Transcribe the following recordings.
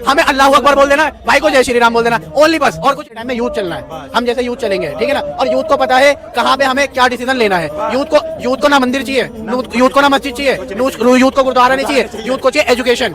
हमें अल्लाह अकबर बोल देना, भाई को जय श्री राम बोल देना, ओनली बस। और कुछ टाइम में यूथ चलना है, हम जैसे यूथ चलेंगे, ठीक है ना। और यूथ को पता है कहाँ पे हमें क्या डिसीजन लेना है। यूथ को ना मंदिर चाहिए, यूथ को ना मस्जिद चाहिए, यूथ को गुरुद्वारा नहीं चाहिए, यूथ को चाहिए एजुकेशन।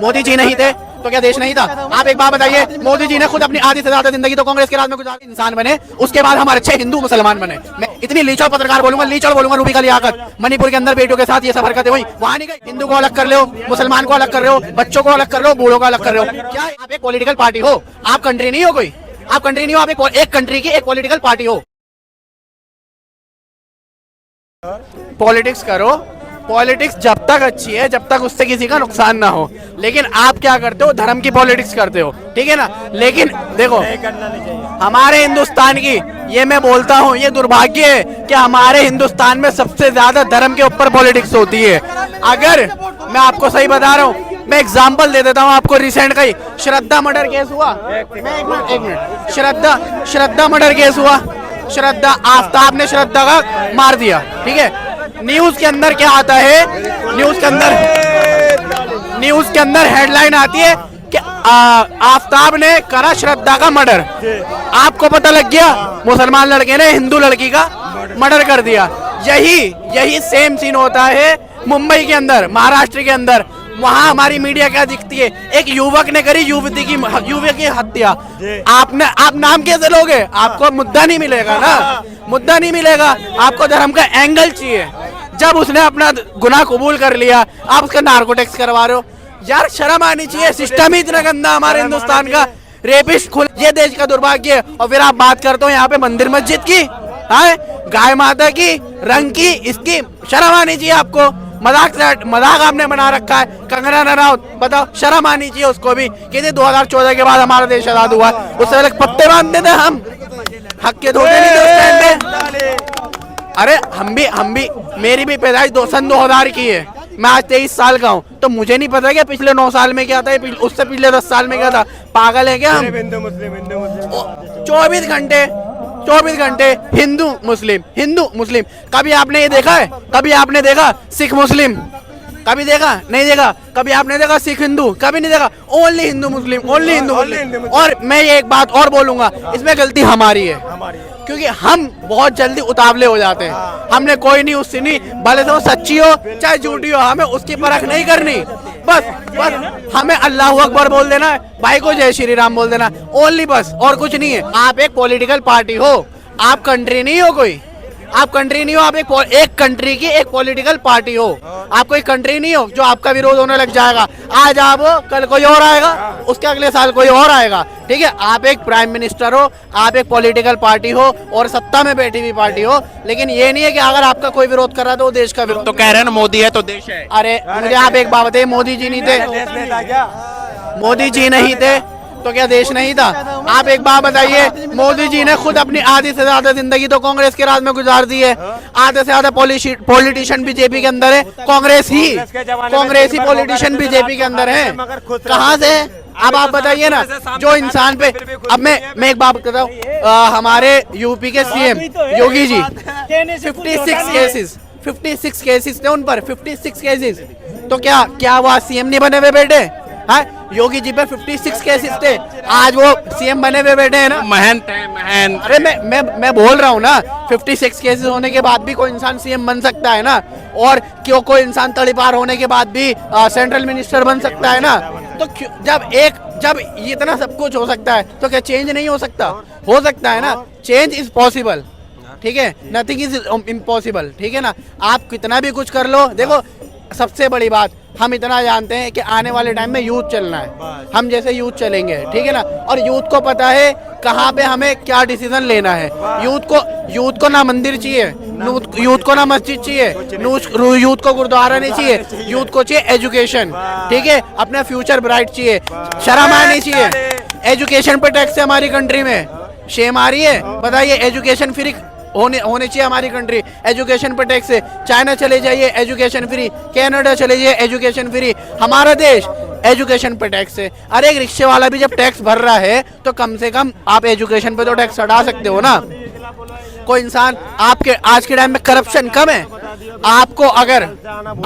मोदी जी नहीं थे तो क्या देश नहीं था? आप एक बात बताइए, मोदी जी ने खुद अपनी आधी से ज्यादा जिंदगी तो कांग्रेस के राज में गुजारी, इंसान बने, उसके बाद हम अच्छे हिंदू मुसलमान बने। मैं इतनी लीचड़ पत्रकार बोलूंगा, लीचड़ बोलूंगा, रूबी का लियाकत। मणिपुर के अंदर बेटियों के साथ ये सब हरकतें हुई, वहां नहीं गई। हिंदू को अलग कर रहे हो, मुसलमान को अलग कर रहे हो, बच्चों को अलग कर रहे हो, बूढ़ों को अलग कर रहे हो। क्या आप एक पॉलिटिकल पार्टी हो? आप कंट्री नहीं हो कोई, आप कंट्री नहीं हो, आप एक कंट्री की एक पॉलिटिकल पार्टी हो। पॉलिटिक्स करो, पॉलिटिक्स जब तक अच्छी है जब तक उससे किसी का नुकसान ना हो। लेकिन आप क्या करते हो? धर्म की पॉलिटिक्स करते हो, ठीक है ना। लेकिन देखो, हमारे हिंदुस्तान की, ये मैं बोलता हूँ, ये दुर्भाग्य है कि हमारे हिंदुस्तान में सबसे ज्यादा धर्म के ऊपर पॉलिटिक्स होती है। अगर मैं आपको सही बता रहा हूँ, मैं एग्जांपल दे देता हूँ आपको। रिसेंट का ही श्रद्धा मर्डर केस हुआ, एक मिनट, श्रद्धा मर्डर केस हुआ। श्रद्धा, आफ्ताब ने श्रद्धा का मार दिया, ठीक है। न्यूज के अंदर क्या आता है? न्यूज के अंदर हेडलाइन आती है कि आफ्ताब ने करा श्रद्धा का मर्डर। आपको पता लग गया मुसलमान लड़के ने हिंदू लड़की का मर्डर कर दिया। यही सेम सीन होता है मुंबई के अंदर, महाराष्ट्र के अंदर। वहां हमारी मीडिया क्या दिखती है? एक युवक ने करी युवती की हत्या। आप नाम कैसे लोगे? आपको मुद्दा नहीं मिलेगा ना, मुद्दा नहीं मिलेगा। आपको धर्म का एंगल चाहिए। जब उसने अपना गुनाह कबूल कर लिया, आप उसका नार्कोटिक्स करवा रहे हो। यार शर्म आनी चाहिए। सिस्टम ही इतना गंदा हमारे हिंदुस्तान का, रेपिस्ट खुल, ये देश का दुर्भाग्य है। और फिर आप बात करते हो यहाँ पे मंदिर मस्जिद की, गाय माता की, रंग की, इसकी शर्म आनी चाहिए आपको। मजाक आपने बना रखा है। कंगना रनौत, बताओ, शर्म आनी चाहिए उसको भी। कहते 2014 के बाद हमारा देश आजाद हुआ, उससे पहले पत्ते बांधते थे हम, हक के धोते नहीं थे उस टाइम पे। अरे हम भी मेरी भी पैदाइश सन 2000 की है। मैं आज 23 साल का हूँ, तो मुझे नहीं पता क्या पिछले 9 साल में क्या था, उससे पिछले 10 साल में क्या था। पागल है क्या हम? 24 घंटे हिंदू मुस्लिम। कभी आपने ये देखा है? कभी आपने देखा सिख मुस्लिम? कभी देखा? नहीं देखा। कभी आपने देखा सिख हिंदू? कभी नहीं देखा। ओनली हिंदू मुस्लिम, ओनली हिंदू मुस्लिम। और मैं ये एक बात और बोलूंगा, इसमें गलती हमारी है, क्योंकि हम बहुत जल्दी उतावले हो जाते हैं। हमने कोई नहीं उससे नहीं, भले से वो सच्ची हो चाहे झूठी हो, हमें उसकी परख नहीं करनी। बस हमें अल्लाह अकबर बोल देना है, भाई को जय श्री राम बोल देना, ओनली बस, और कुछ नहीं है। आप एक पॉलिटिकल पार्टी हो, आप कंट्री नहीं हो कोई, आप कंट्री नहीं हो, आप एक कंट्री की एक पॉलिटिकल पार्टी हो। आप कोई कंट्री नहीं हो जो आपका विरोध होने लग जाएगा। आज आप हो, कल कोई और आएगा, उसके अगले साल कोई और आएगा, ठीक है। आप एक प्राइम मिनिस्टर हो, आप एक पॉलिटिकल पार्टी हो और सत्ता में बैठी हुई पार्टी हो। लेकिन ये नहीं है कि अगर आपका कोई विरोध कर रहा है तो वो देश का विरोध। तो कह रहे हैं ना मोदी है तो देश है। अरे मुझे आप एक बात बताइए, मोदी जी नहीं थे, मोदी जी नहीं थे तो क्या देश नहीं था? आप एक बात बताइए, मोदी जी ने खुद अपनी आधी से ज्यादा जिंदगी तो कांग्रेस के राज में गुजार दी है। आधे से ज्यादा पॉलिटिशियन बीजेपी के अंदर है, कांग्रेसी पॉलिटिशियन बीजेपी के अंदर है। कहाँ से? अब आप बताइए ना, जो इंसान पे, अब मैं एक बात बताता हूँ, हमारे यूपी के सीएम योगी जी 56 केसेस थे उन पर, 56 केसेस। तो क्या वो सीएम नहीं बने हुए बैठे? हाँ, योगी जी पे 56 केसेस थे, आज वो सीएम बने हुए बैठे हैं ना। महन। अरे मैं बोल रहा हूँ ना, 56 केसेस होने के बाद भी कोई इंसान सीएम बन सकता है ना। और क्यों कोई इंसान तड़ीपार होने के बाद भी सेंट्रल मिनिस्टर बन सकता है ना। तो जब इतना सब कुछ हो सकता है तो क्या चेंज नहीं हो सकता? हो सकता है ना। चेंज इज पॉसिबल, ठीक है, नथिंग इज इम्पॉसिबल, ठीक है ना। आप कितना भी कुछ कर लो। देखो सबसे बड़ी बात, हम इतना जानते हैं कि आने वाले टाइम में यूथ चलना है, हम जैसे यूथ चलेंगे, ठीक है ना। और यूथ को पता है कहाँ पे हमें क्या डिसीजन लेना है। यूथ को ना मंदिर चाहिए, यूथ को ना मस्जिद चाहिए, यूथ को गुरुद्वारा नहीं चाहिए, यूथ को चाहिए एजुकेशन, ठीक है। अपना फ्यूचर ब्राइट चाहिए, शर्म आनी चाहिए। एजुकेशन पे टैक्स है हमारी कंट्री में, शेम आ रही है? बताइए, एजुकेशन फ्री होने चाहिए हमारी कंट्री। एजुकेशन पर टैक्स है। चाइना चले जाइए एजुकेशन फ्री, कनाडा चले जाइए एजुकेशन फ्री, हमारा देश एजुकेशन पर टैक्स है। अरे एक रिक्शे वाला भी जब टैक्स भर रहा है तो कम से कम आप एजुकेशन पे तो टैक्स हटा सकते हो ना। कोई इंसान, आपके आज के टाइम में करप्शन कम है, आपको अगर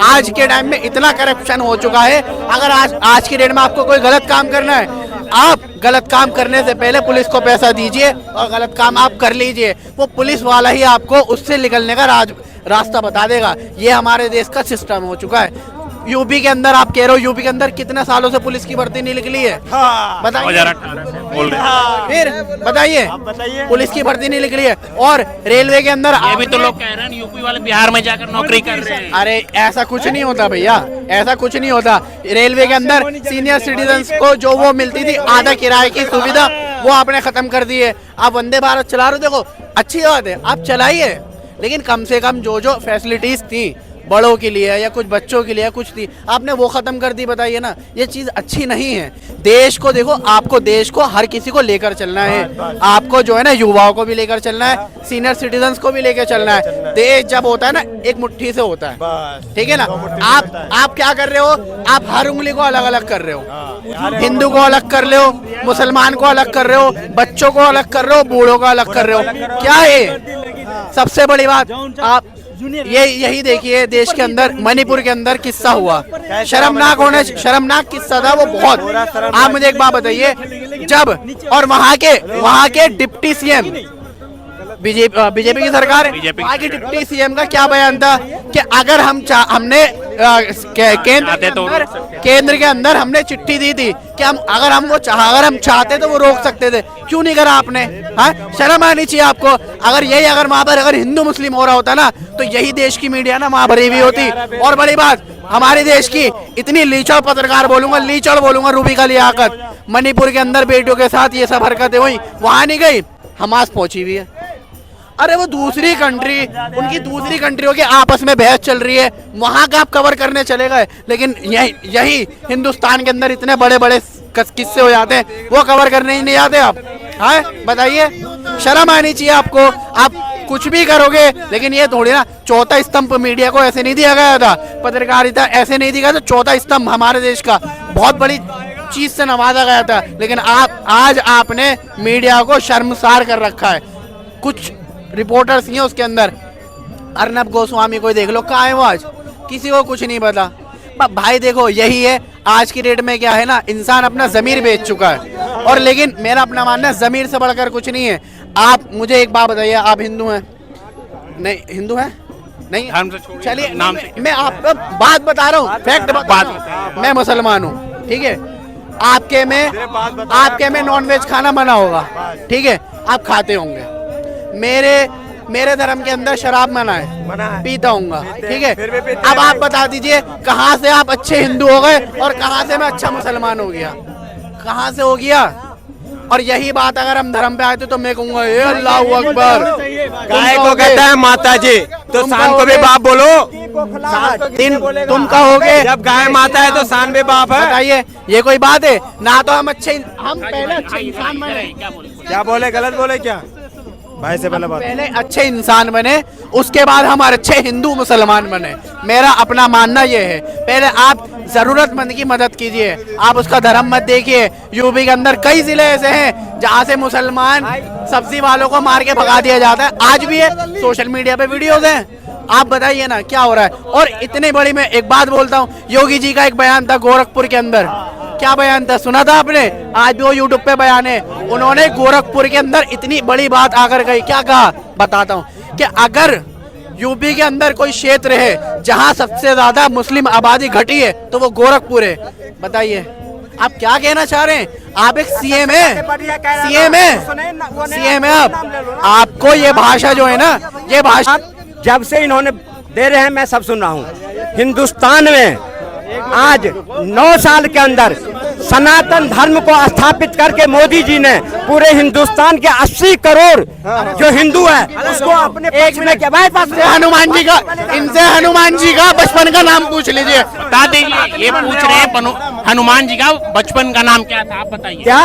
आज के टाइम में इतना करप्शन हो चुका है, अगर आज की डेट में आपको कोई गलत काम करना है, आप गलत काम करने से पहले पुलिस को पैसा दीजिए और गलत काम आप कर लीजिए, वो पुलिस वाला ही आपको उससे निकलने का रास्ता बता देगा। ये हमारे देश का सिस्टम हो चुका है। यूपी के अंदर आप कह रहे हो, यूपी के अंदर कितने सालों से पुलिस की भर्ती नहीं निकली है? बताइए। 2018 से बोल रहे हैं। फिर बताइए, पुलिस की भर्ती नहीं निकली है। और रेलवे के अंदर ये भी तो लोग कह रहे हैं यूपी वाले बिहार में जाकर नौकरी कर रहे हैं। अरे ऐसा कुछ नहीं होता भैया, ऐसा कुछ नहीं होता। रेलवे के अंदर सीनियर सिटीजन्स को जो वो मिलती थी आधा किराए की सुविधा, वो आपने खत्म कर दी है। आप वंदे भारत चला रहे हो, देखो अच्छी बात है, आप चलाइए, लेकिन कम से कम जो जो फैसिलिटीज थी बड़ों के लिए या कुछ बच्चों के लिए कुछ थी, आपने वो खत्म कर दी। बताइए ना, ये चीज अच्छी नहीं है। देश को देखो, आपको देश को हर किसी को लेकर चलना है। आपको जो है ना युवाओं को भी लेकर चलना है, सीनियर सिटीजन्स को भी लेकर चलना है। देश जब होता है ना एक मुट्ठी से होता है, ठीक है ना। आप क्या कर रहे हो, आप हर उंगली को अलग अलग कर रहे हो। हिंदू को अलग कर रहे हो, मुसलमान को अलग कर रहे हो, बच्चों को अलग कर रहे हो, बूढ़ों को अलग कर रहे हो। क्या है सबसे बड़ी बात? आप यही देखिए, देश के अंदर मणिपुर के अंदर किस्सा हुआ, शर्मनाक किस्सा था वो बहुत। आप मुझे एक बात बताइए, जब और वहाँ के डिप्टी सीएम बीजेपी की सरकार, वहाँ की डिप्टी सीएम का क्या बयान था कि अगर हमने केंद्र के अंदर हमने चिट्ठी दी थी कि अगर हम चाहते तो वो रोक सकते थे, क्यों नहीं करा आपने? हाँ, शर्म आनी चाहिए आपको। अगर वहाँ पर अगर हिंदू मुस्लिम हो रहा होता ना, तो यही देश की मीडिया ना वहाँ भरी हुई होती। और बड़ी बात, हमारे देश की इतनी लीचड़ पत्रकार बोलूंगा रूबिका लियाकत, मणिपुर के अंदर बेटियों के साथ ये सब हरकतें हुई, वहां नहीं गई, हमास पहुंची हुई है। अरे वो दूसरी कंट्री, उनकी दूसरी कंट्रियों के आपस में बहस चल रही है, वहां का आप कवर करने चले गए। लेकिन यही हिंदुस्तान के अंदर इतने बड़े बड़े किस्से हो जाते हैं, वो कवर करने ही नहीं आते आप। हाँ बताइए, शर्म आनी चाहिए आपको। आप कुछ भी करोगे, लेकिन ये थोड़ी ना चौथा स्तंभ मीडिया को ऐसे नहीं दिया गया था, पत्रकारिता ऐसे नहीं दिया था। चौथा स्तंभ हमारे देश का बहुत बड़ी चीज से नवाजा गया था, लेकिन आज आपने मीडिया को शर्मसार कर रखा है। कुछ रिपोर्टर्स ही हैं उसके अंदर, अर्नब गोस्वामी को देख लो, कहाँ है वो आज? किसी को कुछ नहीं पता। भाई देखो, यही है आज की डेट में, क्या है ना, इंसान अपना जमीर बेच चुका है। और लेकिन मेरा अपना मानना है, जमीर से बढ़कर कुछ नहीं है। आप मुझे एक बात बताइए, आप हिंदू हैं? नहीं, हिंदू हैं? नहीं, चलिए मैं आपको बात बता रहा हूँ, फैक्ट बात। मैं मुसलमान हूँ, ठीक है। आपके में नॉनवेज खाना मना होगा, ठीक है, आप खाते होंगे। मेरे धर्म के अंदर शराब मना है, पीता हूँगा, ठीक है। अब आप बता दीजिए, कहाँ से आप अच्छे हिंदू हो गए और कहाँ से मैं अच्छा मुसलमान हो गया? कहाँ से हो गया? और यही बात अगर हम धर्म पे आए तो मैं कहूँगा अल्लाह अकबर। गाय को कहता है माता जी, तो शान को भी बाप बोलो। तुम कहोगे जब गाय माता है तो शान भी बाप है। बताइए, ये कोई बात है? ना तो हम पहले अच्छे इंसान बने। क्या बोले, गलत बोले क्या? भाई से पहले अच्छे इंसान बने, उसके बाद हम अच्छे हिंदू मुसलमान बने। मेरा अपना मानना ये है, पहले आप जरूरतमंद की मदद कीजिए, आप उसका धर्म मत देखिए। यूपी के अंदर कई जिले ऐसे हैं जहाँ से मुसलमान सब्जी वालों को मार के भगा दिया जाता है, आज भी है, सोशल मीडिया पे वीडियोज हैं। आप बताइए ना क्या हो रहा है? और इतनी बड़ी, मैं एक बात बोलता हूँ, योगी जी का एक बयान था गोरखपुर के अंदर, क्या बयान था सुना था आपने? आज भी वो यूट्यूब पे बयान है। उन्होंने गोरखपुर के अंदर इतनी बड़ी बात आकर गई, क्या कहा बताता हूँ, कि अगर यूपी के अंदर कोई क्षेत्र है जहां सबसे ज्यादा मुस्लिम आबादी घटी है तो वो गोरखपुर है। बताइए, आप क्या कहना चाह रहे हैं? आप एक सीएम है आपको ये भाषा जो है ना, ये भाषा जब से इन्होंने दे रहे हैं, मैं सब सुन रहा हूँ। हिंदुस्तान में आज 9 साल के अंदर सनातन धर्म को स्थापित करके मोदी जी ने पूरे हिंदुस्तान के 80 करोड़ जो हिंदू है उसको अपने एक में क्या बात हनुमान जी का, इनसे हनुमान जी का बचपन का नाम पूछ लीजिए। बता दीजिए, ये पूछ रहे हैं हनुमान जी का बचपन का नाम क्या था, आप बताइए। क्या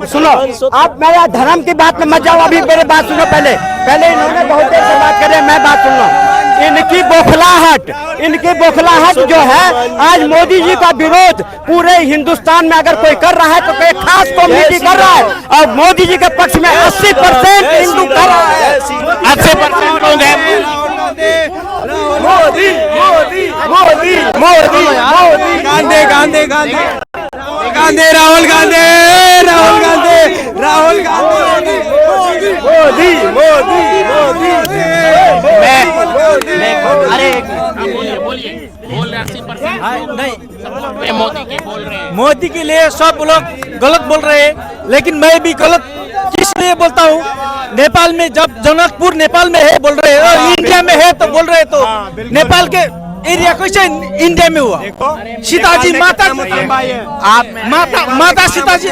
सुनो, आप मेरा धर्म की बात में मत जाओ, अभी मेरे बात सुनो। पहले इन्होंने बहुत देर से बात करे, मैं बात सुन रहा हूँ। इनकी बौखलाहट जो है, आज मोदी जी का विरोध पूरे हिंदुस्तान में अगर कोई कर रहा है तो कोई खास कम्युनिटी कर रहा है, और मोदी जी के पक्ष में 80% हिंदू कर रहा है। 80% लोग हैं। मोदी मोदी मोदी मोदी मोदी गांधी गांधी गांधी गांधी राहुल गांधी राहुल गांधी राहुल गांधी मोदी मोदी मोदी अरे बोलिए बोलिए बोल रहे 80% नहीं मोदी के बोल रहे हैं। मोदी के लिए सब लोग गलत बोल रहे हैं, लेकिन मैं भी गलत किस लिए बोलता हूँ। नेपाल में जब जनकपुर नेपाल में है बोल रहे हैं, और इंडिया में है तो बोल रहे हैं, तो नेपाल के एरिया कैसे इंडिया में हुआ? सीता जी माता आप माता सीता जी